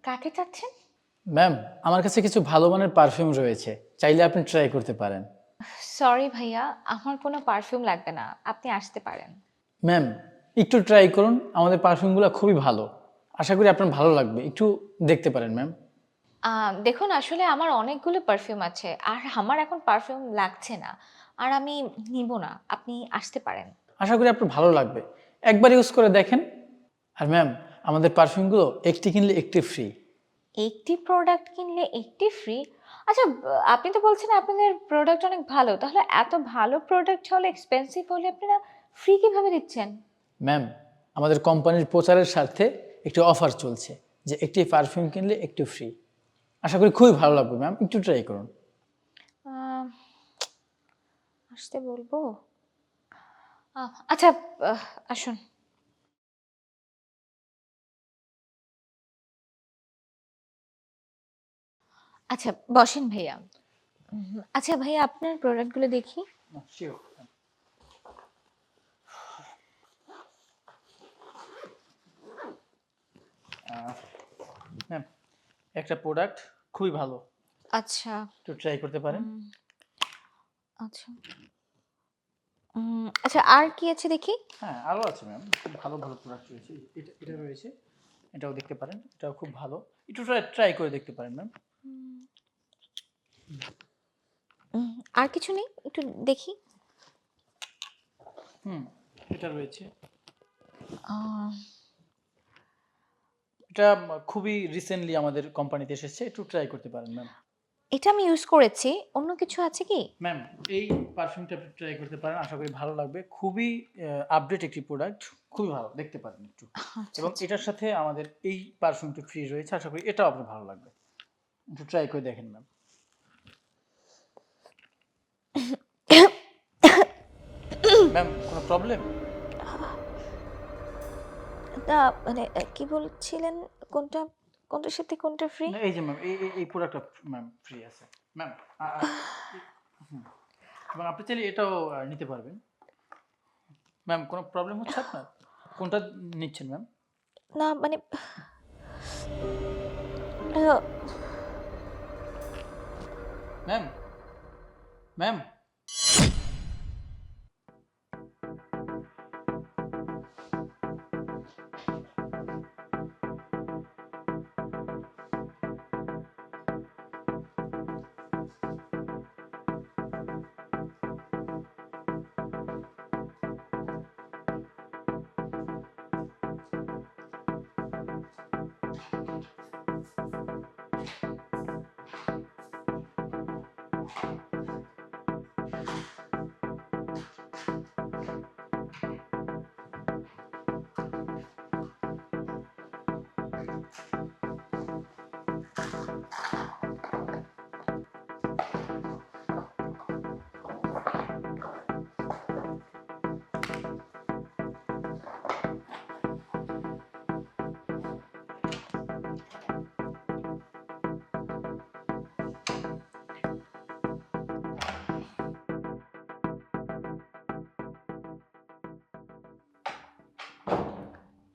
কাকে চাচ্ছেন? ম্যাম, আমার কাছে কিছু ভালো মানের পারফিউম রয়েছে, চাইলে আপনি ট্রাই করতে পারেন। সরি ভাইয়া, আমার কোনো পারফিউম লাগবে না। আপনি আসতে পারেন। ম্যাম, একটু ট্রাই করুন, আমাদের পারফিউমগুলো খুবই ভালো। আশা করি আপনার ভালো লাগবে, একটু দেখতে পারেন ম্যাম। দেখুন আসলে আমার অনেকগুলো পারফিউম আছে। আর আমার এখন পারফিউম লাগছে না। আর আমি নিব না। আপনি আসতে পারেন। আশা করি আপনার ভালো লাগবে, একবার ইউজ করে দেখেন। আর ম্যাম, আমাদের পারফিউমগুলো একটি কিনলে একটি ফ্রি। একটি প্রোডাক্ট কিনলে একটি ফ্রি? আচ্ছা, আপনি তো বলছেন আপনাদের প্রোডাক্ট অনেক ভালো। তাহলে এত ভালো প্রোডাক্ট হলে এক্সপেন্সিভ হলে আপনারা ফ্রি কিভাবে দিচ্ছেন? ম্যাম, আমাদের কোম্পানির প্রচারের স্বার্থে একটি অফার চলছে, যে একটি পারফিউম কিনলে একটি ফ্রি। আশা করি খুবই ভালো লাগবে ম্যাম, একটু ট্রাই করুন। আহ, আসতে বলবো? আচ্ছা, আসুন। আচ্ছা, বসেন ভাইয়া। আচ্ছা ভাইয়া, আপনার প্রোডাক্টগুলো দেখি। শিওর ম্যাম, একটা প্রোডাক্ট খুবই ভালো, আচ্ছা। একটু ট্রাই করতে পারেন। উম, আচ্ছা। আচ্ছা, আর কি আছে দেখি? হ্যাঁ, আরও আছে ম্যাম, খুব ভালো ভালো প্রোডাক্ট রয়েছে। এটা রয়েছে, এটাও দেখতে পারেন, এটাও খুব ভালো। একটু ট্রাই করে দেখতে পারেন ম্যাম। আর কিছু নেই? একটু দেখি। হুম, এটা রয়েছে, আহ, এটা খুবই রিসেন্টলি আমাদের কোম্পানিতে এসেছে, একটু ট্রাই করতে পারেন ম্যাম। এটা আমি ইউজ করেছি। অন্য কিছু আছে কি? ম্যাম, এই পারফিউমটা আপনি ট্রাই করতে পারেন, আশা করি ভালো লাগবে। খুবই আপডেট একটি প্রোডাক্ট, খুবই ভালো, দেখতে পারেন একটু। আচ্ছা এবং আচ্ছা। এটার সাথে আমাদের এই পারফিউমটা ফ্রি রয়েছে, আশা করি এটাও আপনার ভালো লাগবে, একটু ট্রাই করে দেখেন ম্যাম। ম্যাম, কোনো প্রবলেম? তা মানে কি বলছিলেন? কোনটা কোনটার সাথে কোনটা ফ্রি? না, এই যে ম্যাম, এই প্রোডাক্টটা ম্যাম ফ্রি আছে ম্যাম। এবং আপনি চাইলে এটাও নিতে পারবেন। ম্যাম, কোনো প্রবলেম হচ্ছে আপনার? কোনটা নিচ্ছেন ম্যাম? না মানে আহ, ম্যাম, ম্যাম,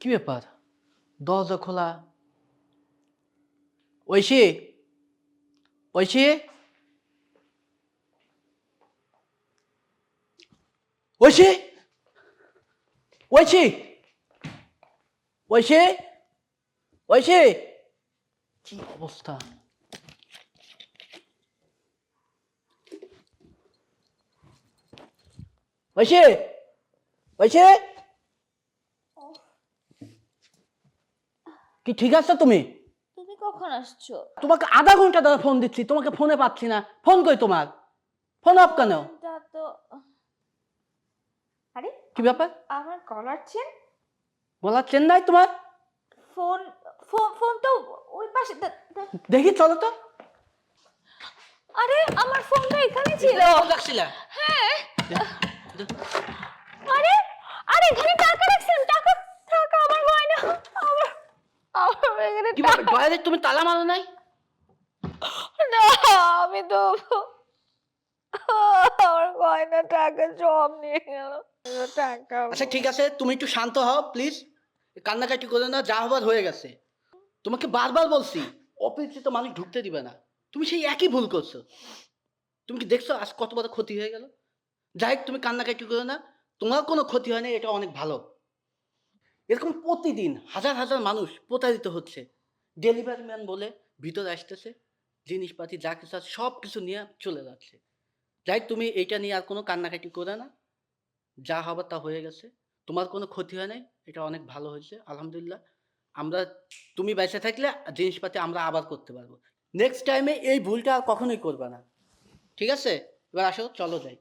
কি ব্যাপার? দরজা খোলা। ঐশী, ঐশী, ঐশী, ঐশী, ঐশী, ঐশী, কি অবস্থা? ঐশী, ঐশী, কি ঠিক আছো তুমি? তুমি কখন আসছো? তোমাকে আধা ঘন্টা ধরে ফোন দিচ্ছি, তোমাকে ফোনে পাচ্ছি না। ফোন কই তোমার? ফোন অফ কেন? এটা তো আরে, কি ব্যাপার? আমার কলার চেন। বলার চেন্নাই তোমার? ফোন ফোন ফোন তো ওই পাশে। দেখি চলো তো। আরে, আমার ফোনটা এখানে ছিল। রাখছিলা? হ্যাঁ। আরে, আরে এখানে টাকা রাখছিলাম। টাকা, টাকা আমার গয়না। আমার আমার এখানে কি ব্যাপার? বাইরে তুমি তালা মারো নাই? না, আমি তো আমার গয়না টাকা সব নিয়ে গেল। টাকা। আচ্ছা ঠিক আছে, তুমি একটু শান্ত হও প্লিজ। কান্নাকাটি করো না, যা হবার হয়ে গেছে। তোমাকে বারবার বলছি অপরিচিত মানুষ ঢুকতে দিবে না, তুমি সেই একই ভুল করছো। তুমি কি দেখছো আজ কত বড় ক্ষতি হয়ে গেল? যাই হোক, তুমি কান্নাকাটি করো না, তোমার কোনো ক্ষতি হয় না, এটা অনেক ভালো। এরকম প্রতিদিন হাজার হাজার মানুষ প্রতারিত হচ্ছে, ডেলিভারি ম্যান বলে ভিতরে আসতেছে, জিনিসপাতি যা কিছু আছে সব কিছু নিয়ে চলে যাচ্ছে। যাই হোক, তুমি এইটা নিয়ে আর কোনো কান্নাকাটি করে না, যা হবার তা হয়ে গেছে, তোমার কোনো ক্ষতি হয় নাই, এটা অনেক ভালো হয়েছে আলহামদুলিল্লাহ। আমরা, তুমি বেঁচে থাকলে জিনিসপাতি আমরা আবার করতে পারবো। নেক্সট টাইমে এই ভুলটা আর কখনোই করবে না, ঠিক আছে? এবার আসো, চলো যাই।